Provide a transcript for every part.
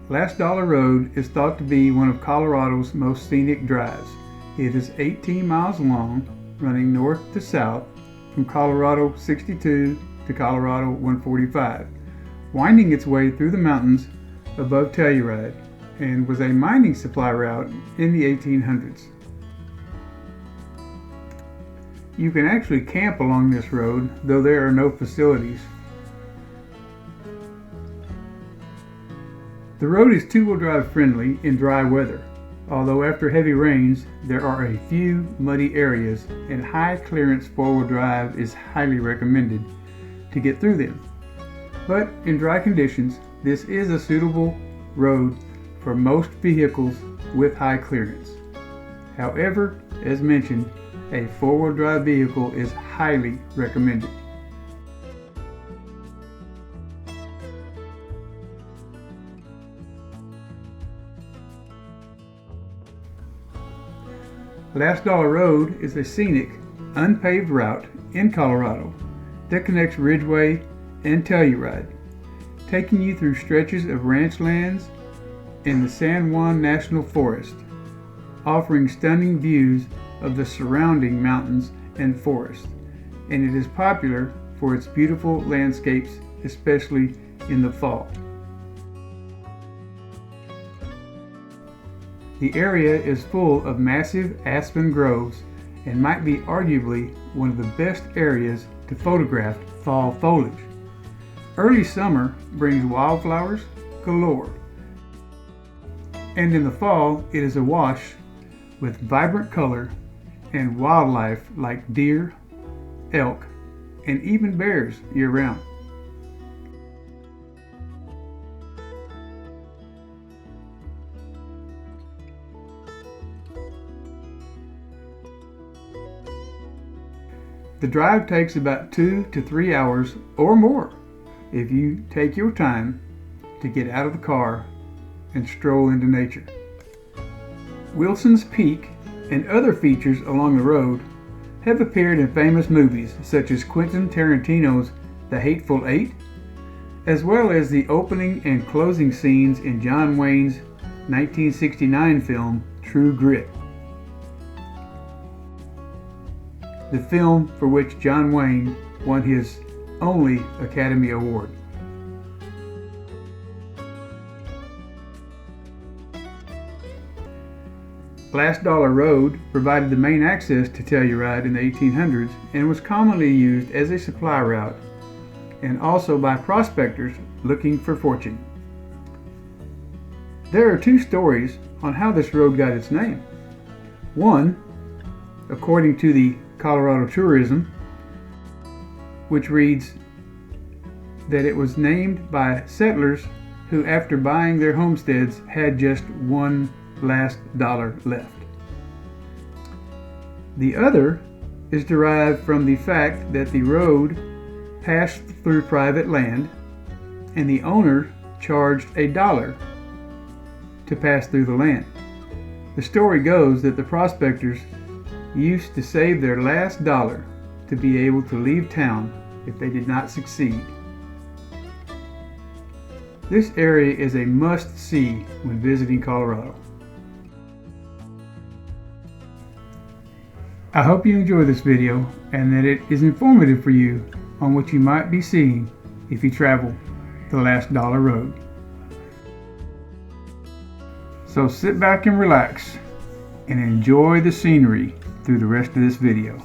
Last Dollar Road is thought to be one of Colorado's most scenic drives. It is 18 miles long, running north to south from Colorado 62 to Colorado 145, winding its way through the mountains above Telluride, and was a mining supply route in the 1800s. You can actually camp along this road, though there are no facilities. The road is two-wheel drive friendly in dry weather, although after heavy rains there are a few muddy areas, and high clearance four-wheel drive is highly recommended to get through them. But in dry conditions, this is a suitable road for most vehicles with high clearance. However, as mentioned, a four-wheel drive vehicle is highly recommended. Last Dollar Road is a scenic, unpaved route in Colorado that connects Ridgway and Telluride, taking you through stretches of ranch lands in the San Juan National Forest, offering stunning views of the surrounding mountains and forest, and it is popular for its beautiful landscapes, especially in the fall. The area is full of massive aspen groves and might be arguably one of the best areas to photograph fall foliage. Early summer brings wildflowers galore, and in the fall it is awash with vibrant color and wildlife like deer, elk, and even bears year-round. The drive takes about 2 to 3 hours or more if you take your time to get out of the car and stroll into nature. Wilson's Peak and other features along the road have appeared in famous movies such as Quentin Tarantino's The Hateful Eight, as well as the opening and closing scenes in John Wayne's 1969 film True Grit, the film for which John Wayne won his only Academy Award. Last Dollar Road provided the main access to Telluride in the 1800s and was commonly used as a supply route and also by prospectors looking for fortune. There are two stories on how this road got its name. One, according to the Colorado Tourism, which reads that it was named by settlers who, after buying their homesteads, had just one last dollar left. The other is derived from the fact that the road passed through private land and the owner charged $1 to pass through the land. The story goes that the prospectors used to save their last dollar to be able to leave town if they did not succeed. This area is a must-see when visiting Colorado. I hope you enjoy this video and that it is informative for you on what you might be seeing if you travel the Last Dollar Road. So sit back and relax and enjoy the scenery through the rest of this video.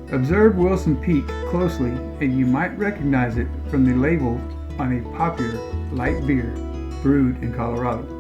Observe Wilson Peak closely and you might recognize it from the label on a popular light beer brewed in Colorado.